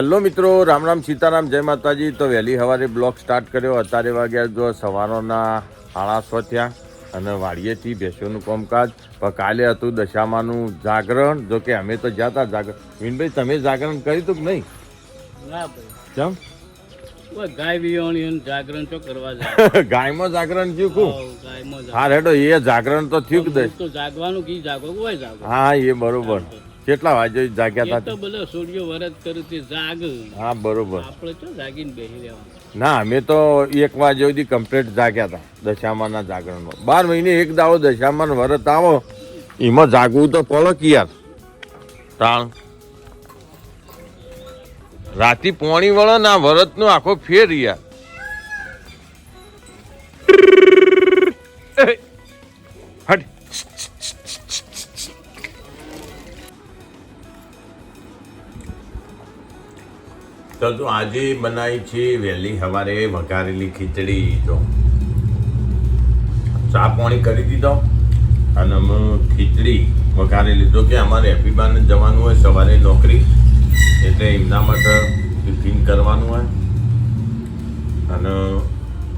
Hello મિત્રો, રામ રામ સીતારામ, જય માતાજી. તો વહેલી સવારે બ્લોગ સ્ટાર્ટ કર્યો. અત્યારે વાગ્યા જો સવારના 6:30 થયા અને વાડીએથી ભેંસોનું કામકાજ. પણ કાલે હતું દશામાનું જાગરણ. જો કે અમે તો જ્યાં હતા જાગરણ. વિનભાઈ, તમે જાગરણ કર્યું હતું કે નહીં? ના ભાઈ. કેમ? ગાય વિયોણી જાગરણ તો કરવા જાય. ગાયમાં જાગરણ થયું ખૂબ. હા રેડો, એ જાગરણ તો થયું કે દસ તો જાગવાનું કી જાગો હોય જાગો. હા એ બરોબર. કેટલા વાગે જાગ્યા હતા? તો બધો સૂર્ય વરત કર્યું તે જાગ. હા બરોબર. આપણે તો જાગીને બેસી રહેવાનું. ના, અમે તો 1 વાગે સુધી કમ્પ્લીટ જાગ્યા હતા દશામાના જાગરણમાં. 12 મહિને એક દાવો દશામાન વરત આવો, એમાં જાગવું તો પડે કે યાર. તાણ રાતી પોણી વળે ના વરત નો આખો ફેર યાર. હટ. તો આજે બનાવી છે વહેલી સવારે વઘારેલી ખીચડી. તો ચા પાણી કરી દીધો અને અમે ખીચડી વઘારી લીધો કે અમારે હેપીબાને જવાનું હોય સવારે નોકરી, એટલે એમના માટે ટિફિન કરવાનું હોય. અને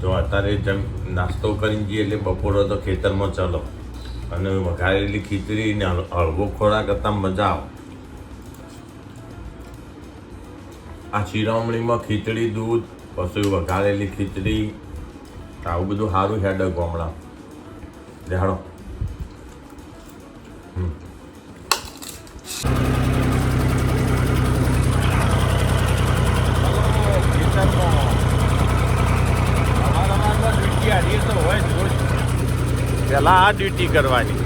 જો અત્યારે નાસ્તો કરીને જઈએ એટલે બપોરે તો ખેતરમાં ચાલો અને વઘારેલી ખીચડી ને હળવો ખોરાક કરતાં મજા આવે. આ શિરામણીમાં ખીચડી, દૂધ, પછી વઘારેલી ખીચડી, આવું બધું સારું હેડ ગોમડા દેહાડો. પેલા આ ડ્યુટી કરવાની.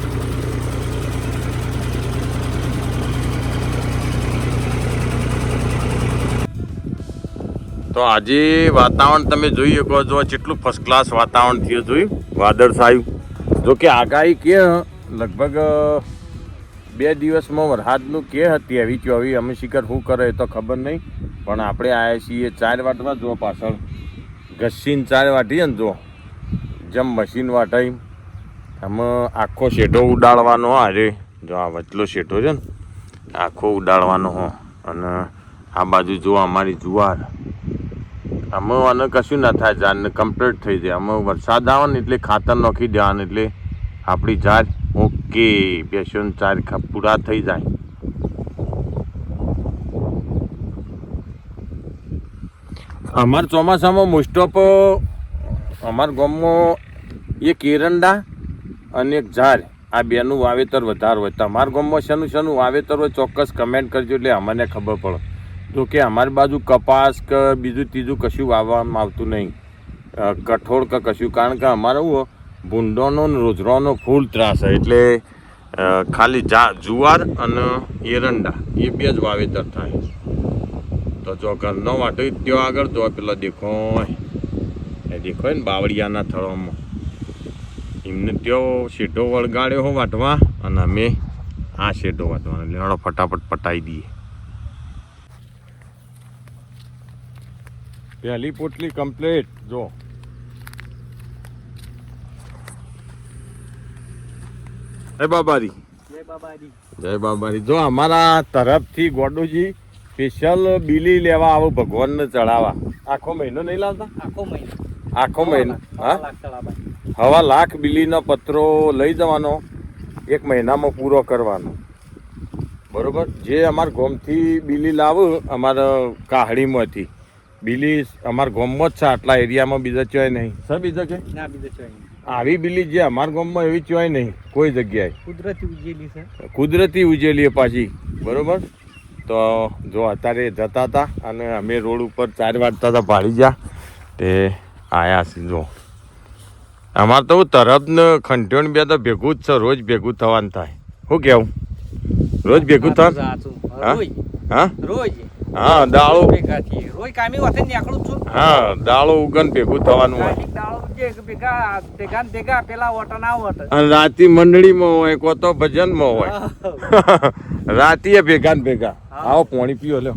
તો આજે વાતાવરણ તમે જોઈ શકો છો, કેટલું ફર્સ્ટ ક્લાસ વાતાવરણ થયું. જોયું વાદળછાયું. જો કે આગાહી કે લગભગ 2 દિવસમાં વરસાદનું કે હતી એવી ચોવી. અમે શિખર શું કરે તો ખબર નહીં, પણ આપણે આવ્યા છીએ 4 વાટમાં. જો પાછળ ઘસીને 4 વાટીએ ને, જો જેમ મશીન વાટાઈ આમાં આખો શેઢો ઉડાડવાનો. અરે જો આ વચલો શેઢો છે ને, આખો ઉડાડવાનો હો. અને આ બાજુ જો અમારી જુવાર, આમાં અને કશું ના થાય, ઝાડને કમ્પ્લીટ થઈ જાય. આમાં વરસાદ આવે ને એટલે ખાતર નાખી દેવાનું, એટલે આપણી ઝાડ ઓકે બેસોને 4 પૂરા થઈ જાય. અમારા ચોમાસામાં મોસ્ટ ઓફ અમારા ગામમાં એક એરંડા અને એક ઝાડ, આ બેનું વાવેતર વધારે હોય. તમારા ગામમાં શેનું વાવેતર હોય ચોક્કસ કમેન્ટ કરજો, એટલે અમને ખબર પડે. જો કે અમારી બાજુ કપાસ કે બીજું ત્રીજું કશું વાવવામાં આવતું નહીં, કઠોળ કે કશું. કારણ કે અમારે શું ભૂંડોનો ને રોજરોનો ફૂલ ત્રાસ હોય, એટલે ખાલી જુવાર અને એરંડા એ 2 જ વાવેતર થાય. તો જો ઘરનો વાટો ત્યાં આગળ તો પેલો દેખોય ને બાવળિયાના થળોમાં એમને ત્યાં શેઢો વળગાડ્યો હો વાટવા, અને અમે આ શેઢો વાટવાનો. એટલે હળો ફટાફટ પટાઈ દઈએ. પહેલી પોટલી કમ્પ્લીટ. જો જય બાબારી, જય બાબારી. જો અમારા તરફથી ગોડુજી સ્પેશિયલ બીલી લેવા આવો ભગવાનને ચડાવવા. આખો મહિનો નહીં લાવતા? આખો મહિનો. હા, 1.5 લાખ બીલીનો પત્રો લઈ જવાનો, 1 મહિનામાં પૂરો કરવાનો. બરોબર. જે અમારા ગામથી બીલી લાવું, અમારા કાહડીમાંથી બીલી અમારા ગામમાં જ છે. આટલા એરિયામાં બીજા ચોય નહીં. સર બીજા છે? ના, બીજા ચોય નહીં. આવી બીલી જે અમારા ગામમાં એવી ચોય નહીં કોઈ જગ્યાએ. કુદરતી ઉજેલી છે, કુદરતી ઉજેલી પાછી. બરોબર. તો જો અત્યારે જતા હતા અને અમે રોડ ઉપર 4 વાગતા હતા ભાડી ગયા તે આયા છે. જો અમારે તો તરફ ને ખંઠ્યોણ 2 તો ભેગું જ છે, રોજ ભેગું થવાનું થાય. શું કહેવું? રોજ ભેગું થાન સાચું. હા? રોજ હા રોજ હા દાળો ભેગા થઈએ. રોજ કામી વખતે નીકળું છું. હા દાળો ઉગન ભેગું થવાનું હોય કાંઈક દાડો ઉગે કે ભેગા ને ભેગા પેલા વટન આ વટન. અને રાતી મંડળીમાં હોય કો તો ભજનમાં હોય રાતીએ ભેગા ને ભેગા હા. આવો પાણી પીઓ લ્યો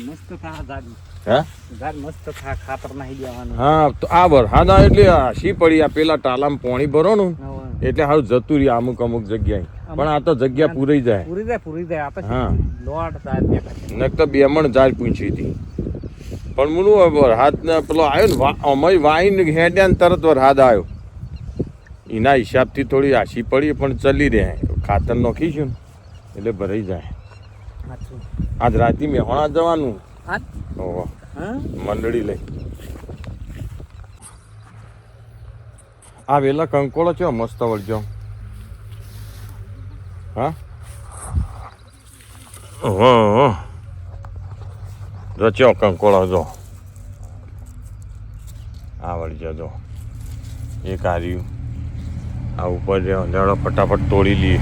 મસ્ત થા ઝાડ. હે ઝાડ મસ્ત થા, ખાતર નાખી દેવાનું. હા તો આ વરસાદ આવે એટલે હાસી પડી આ પેલા ટાલામાં પાણી ભરો ને એટલે હારું જતું રહી અમુક અમુક જગ્યાએ પણ આ તો જગ્યા પૂરી જાય પૂરી જાય. આ તો હા. લોટ ઝાડ દેખાય. નક તો બેમણ ઝાડ પૂછી હતી પણ મુનું વરસાદ ને પેલો આવ્યો ને અમારી વાઈને હેડ્યા ને તરત વરસાદ આવ્યો એના હિસાબથી થોડી હાસી પડી પણ ચલી રહે ખાતર નાખીશું ને એટલે ભરાઈ જાય સાચું. આજ રાતે મેહોણા જવાનું હા? ઓહો હા? મંડળી લઈ આ વેલા કંકોળો છે મસ્ત વળજો હા ઓહો જો ચો કંકોળો જો આ વળજો જો એક આ રહ્યું આ ઉપર લેવડો ફટાફટ તોડી લઈએ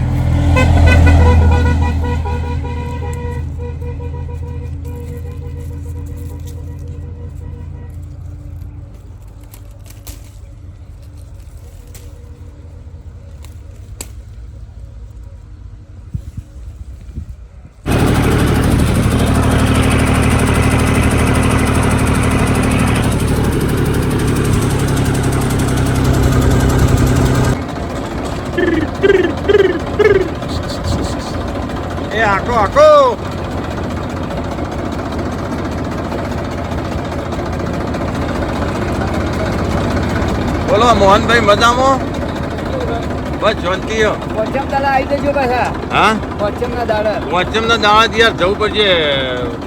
એ આખો આખો બોલો મોહનભાઈ મજામાં બસ શાંતિ હો. પશ્ચિમ દાડા આવી જજો પાછા. હા પશ્ચિમના દાડા. વચમના દાણાથી યાર જવું પડશે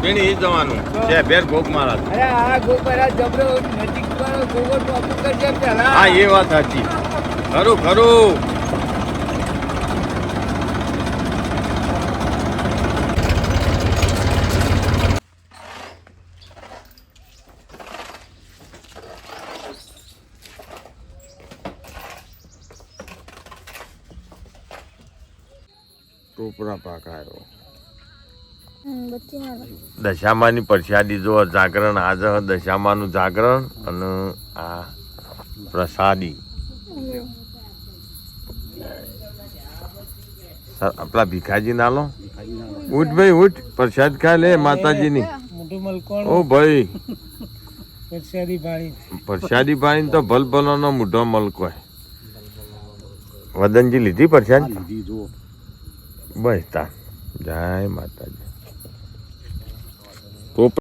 પેણી એ જવાનું છે ભેર ભોગ મહારાજ અરે આ ગોપરા જબરો નજીક વાળો ગોગો ટોપ કરજે પેલા. હા એ વાત સાચી ખરું ખરું ટોપરા પાક આવ્યો દશામાની પ્રસાદી જો જાગરણ આજે દશામાનું જાગરણ અને આ પ્રસાદી આપણા ભીખાજી ના લો ઉઠ ભાઈ ઉઠ પ્રસાદ ખાય લે માતાજીની મોટું મલકોણ ઓ ભાઈ પરસાદી પાણી. પ્રસાદી પાણી તો ભલ ભલો મોઢો મલકો વદનજી લીધી પ્રસાદ બસ તા જય માતાજી